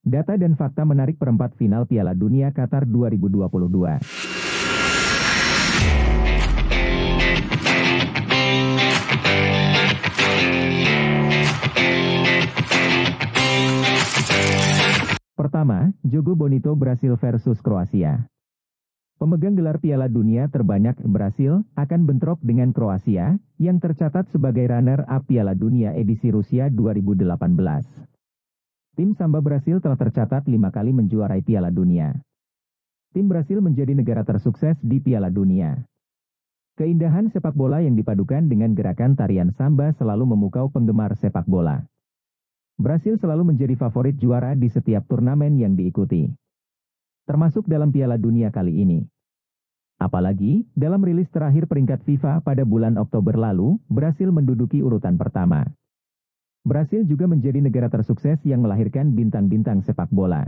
Data dan fakta menarik perempat final Piala Dunia Qatar 2022. Pertama, Jogo Bonito Brasil versus Kroasia. Pemegang gelar Piala Dunia terbanyak Brasil akan bentrok dengan Kroasia yang tercatat sebagai runner-up Piala Dunia edisi Rusia 2018. Tim Samba Brasil telah tercatat 5 kali menjuarai Piala Dunia. Tim Brasil menjadi negara tersukses di Piala Dunia. Keindahan sepak bola yang dipadukan dengan gerakan tarian samba selalu memukau penggemar sepak bola. Brasil selalu menjadi favorit juara di setiap turnamen yang diikuti, termasuk dalam Piala Dunia kali ini. Apalagi, dalam rilis terakhir peringkat FIFA pada bulan Oktober lalu, Brasil menduduki urutan pertama. Brasil juga menjadi negara tersukses yang melahirkan bintang-bintang sepak bola.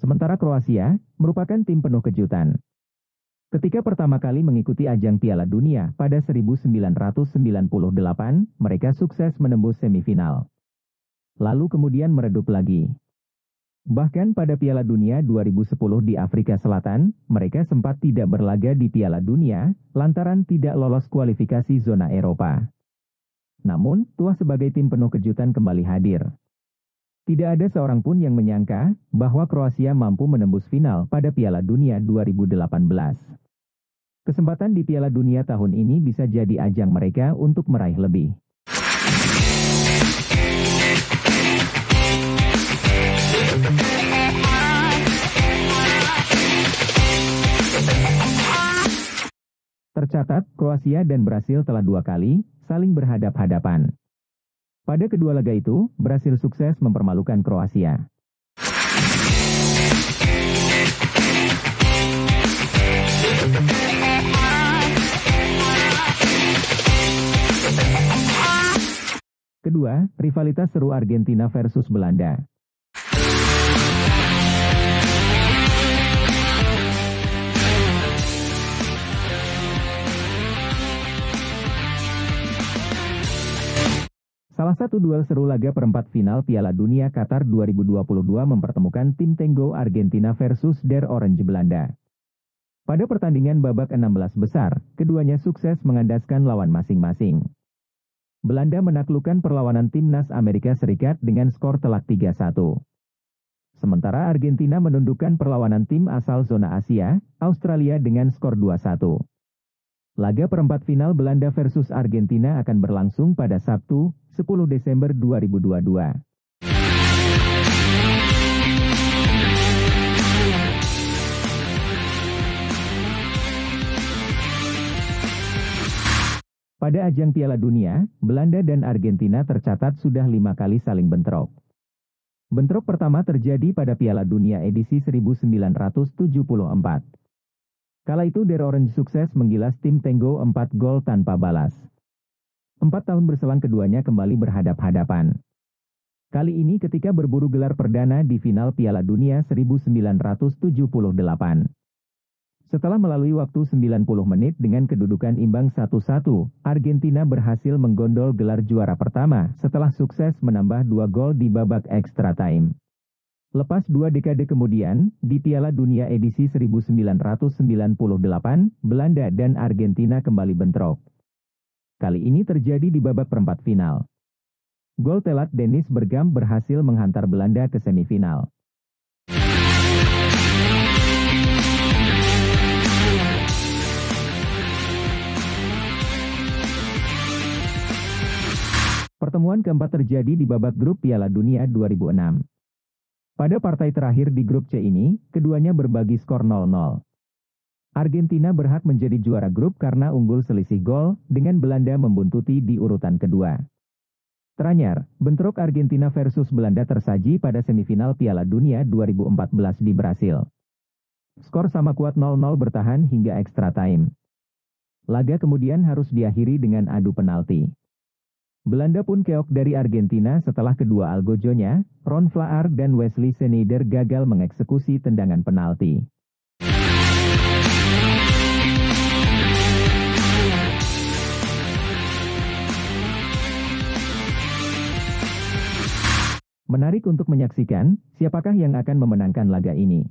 Sementara Kroasia merupakan tim penuh kejutan. Ketika pertama kali mengikuti ajang Piala Dunia pada 1998, mereka sukses menembus semifinal. Lalu kemudian meredup lagi. Bahkan pada Piala Dunia 2010 di Afrika Selatan, mereka sempat tidak berlaga di Piala Dunia, lantaran tidak lolos kualifikasi zona Eropa. Namun, tuah sebagai tim penuh kejutan kembali hadir. Tidak ada seorang pun yang menyangka bahwa Kroasia mampu menembus final pada Piala Dunia 2018. Kesempatan di Piala Dunia tahun ini bisa jadi ajang mereka untuk meraih lebih. Tercatat, Kroasia dan Brasil telah 2 kali saling berhadap-hadapan. Pada kedua laga itu, Brasil sukses mempermalukan Kroasia. Kedua, rivalitas seru Argentina versus Belanda. Salah satu duel seru laga perempat final Piala Dunia Qatar 2022 mempertemukan tim Tango Argentina versus Der Orange Belanda. Pada pertandingan babak 16 besar, keduanya sukses mengandaskan lawan masing-masing. Belanda menaklukkan perlawanan timnas Amerika Serikat dengan skor telak 3-1. Sementara Argentina menundukkan perlawanan tim asal zona Asia, Australia dengan skor 2-1. Laga perempat final Belanda versus Argentina akan berlangsung pada Sabtu, 10 Desember 2022. Pada ajang Piala Dunia, Belanda dan Argentina tercatat sudah 5 kali saling bentrok. Bentrok pertama terjadi pada Piala Dunia edisi 1974. Kala itu Der Orange sukses menggilas tim Tango 4 gol tanpa balas. 4 tahun berselang keduanya kembali berhadap-hadapan. Kali ini ketika berburu gelar perdana di final Piala Dunia 1978. Setelah melalui waktu 90 menit dengan kedudukan imbang 1-1, Argentina berhasil menggondol gelar juara pertama setelah sukses menambah 2 gol di babak extra time. Lepas 2 dekade kemudian, di Piala Dunia edisi 1998, Belanda dan Argentina kembali bentrok. Kali ini terjadi di babak perempat final. Gol telat Dennis Bergkamp berhasil menghantar Belanda ke semifinal. Pertemuan keempat terjadi di babak grup Piala Dunia 2006. Pada partai terakhir di grup C ini, keduanya berbagi skor 0-0. Argentina berhak menjadi juara grup karena unggul selisih gol, dengan Belanda membuntuti di urutan kedua. Teranyar, bentrok Argentina versus Belanda tersaji pada semifinal Piala Dunia 2014 di Brasil. Skor sama kuat 0-0 bertahan hingga extra time. Laga kemudian harus diakhiri dengan adu penalti. Belanda pun keok dari Argentina setelah kedua algojonya, Ron Vlaar dan Wesley Sneijder gagal mengeksekusi tendangan penalti. Menarik untuk menyaksikan, siapakah yang akan memenangkan laga ini.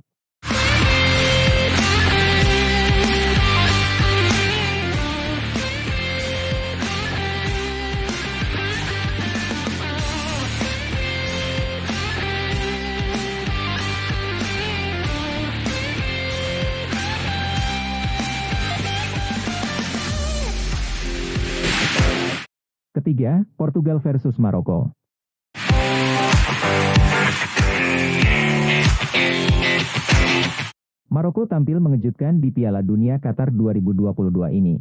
Ketiga, Portugal versus Maroko. Maroko tampil mengejutkan di Piala Dunia Qatar 2022 ini.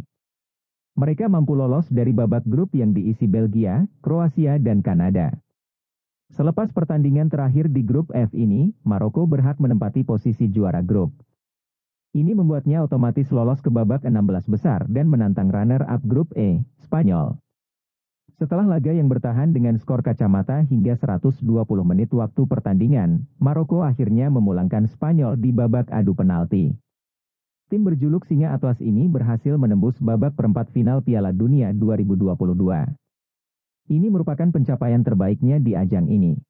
Mereka mampu lolos dari babak grup yang diisi Belgia, Kroasia, dan Kanada. Selepas pertandingan terakhir di grup F ini, Maroko berhak menempati posisi juara grup. Ini membuatnya otomatis lolos ke babak 16 besar dan menantang runner-up grup E, Spanyol. Setelah laga yang bertahan dengan skor kacamata hingga 120 menit waktu pertandingan, Maroko akhirnya memulangkan Spanyol di babak adu penalti. Tim berjuluk Singa Atlas ini berhasil menembus babak perempat final Piala Dunia 2022. Ini merupakan pencapaian terbaiknya di ajang ini.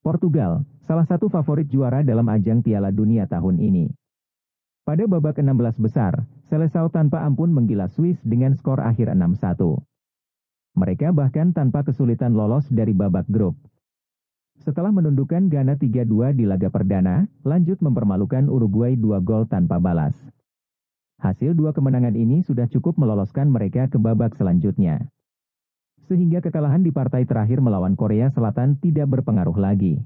Portugal, salah satu favorit juara dalam ajang Piala Dunia tahun ini. Pada babak 16 besar, Seleção tanpa ampun menggila Swiss dengan skor akhir 6-1. Mereka bahkan tanpa kesulitan lolos dari babak grup. Setelah menundukkan Ghana 3-2 di laga perdana, lanjut mempermalukan Uruguay 2 gol tanpa balas. Hasil dua kemenangan ini sudah cukup meloloskan mereka ke babak selanjutnya. Sehingga kekalahan di partai terakhir melawan Korea Selatan tidak berpengaruh lagi.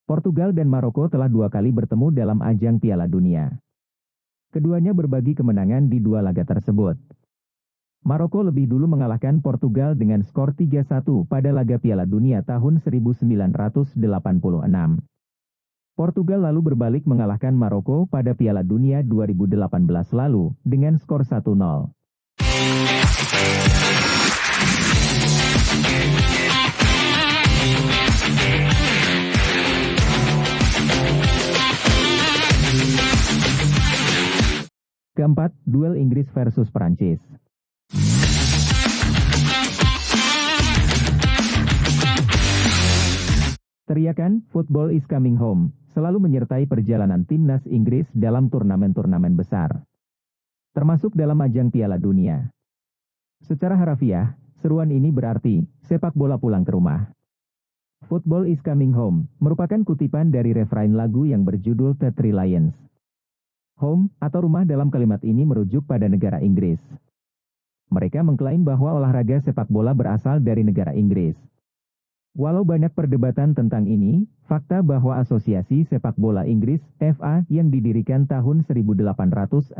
Portugal dan Maroko telah 2 kali bertemu dalam ajang Piala Dunia. Keduanya berbagi kemenangan di 2 laga tersebut. Maroko lebih dulu mengalahkan Portugal dengan skor 3-1 pada laga Piala Dunia tahun 1986. Portugal lalu berbalik mengalahkan Maroko pada Piala Dunia 2018 lalu dengan skor 1-0. Keempat, duel Inggris versus Prancis. Teriakan "Football is coming home" selalu menyertai perjalanan timnas Inggris dalam turnamen-turnamen besar, termasuk dalam ajang Piala Dunia. Secara harafiah, seruan ini berarti sepak bola pulang ke rumah. "Football is coming home" merupakan kutipan dari refrain lagu yang berjudul The Three Lions. Home atau rumah dalam kalimat ini merujuk pada negara Inggris. Mereka mengklaim bahwa olahraga sepak bola berasal dari negara Inggris. Walau banyak perdebatan tentang ini, fakta bahwa Asosiasi Sepak Bola Inggris, FA, yang didirikan tahun 1863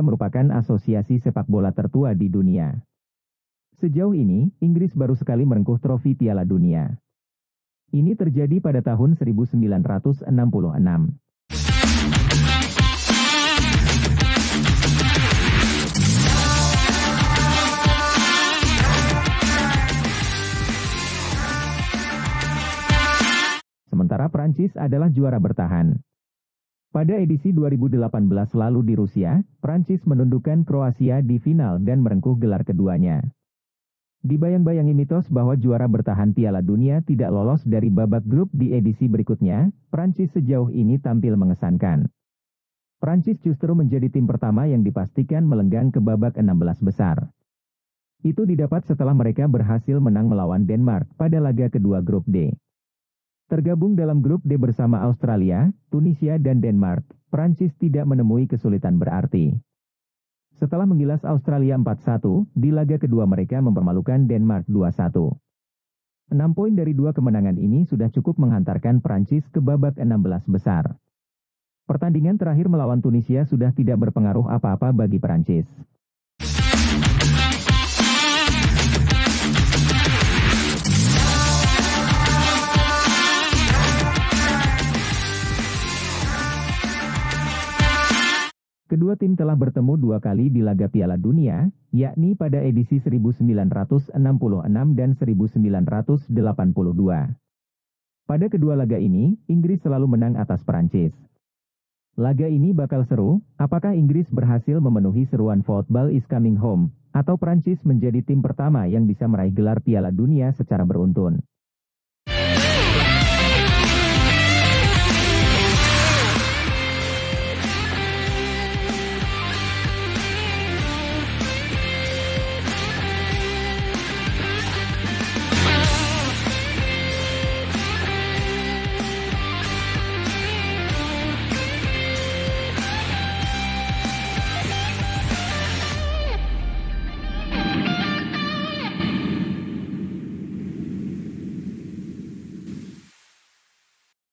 merupakan asosiasi sepak bola tertua di dunia. Sejauh ini, Inggris baru sekali merengkuh trofi Piala Dunia. Ini terjadi pada tahun 1966. Sementara Prancis adalah juara bertahan. Pada edisi 2018 lalu di Rusia, Prancis menundukkan Kroasia di final dan merengkuh gelar keduanya. Dibayang-bayangi mitos bahwa juara bertahan Piala Dunia tidak lolos dari babak grup di edisi berikutnya, Prancis sejauh ini tampil mengesankan. Prancis justru menjadi tim pertama yang dipastikan melenggang ke babak 16 besar. Itu didapat setelah mereka berhasil menang melawan Denmark pada laga kedua grup D. Tergabung dalam grup D bersama Australia, Tunisia dan Denmark, Prancis tidak menemui kesulitan berarti. Setelah menggilas Australia 4-1, di laga kedua mereka mempermalukan Denmark 2-1. 6 poin dari 2 kemenangan ini sudah cukup menghantarkan Prancis ke babak 16 besar. Pertandingan terakhir melawan Tunisia sudah tidak berpengaruh apa-apa bagi Prancis. Kedua tim telah bertemu 2 kali di laga Piala Dunia, yakni pada edisi 1966 dan 1982. Pada kedua laga ini, Inggris selalu menang atas Prancis. Laga ini bakal seru, apakah Inggris berhasil memenuhi seruan Football is Coming Home, atau Prancis menjadi tim pertama yang bisa meraih gelar Piala Dunia secara beruntun.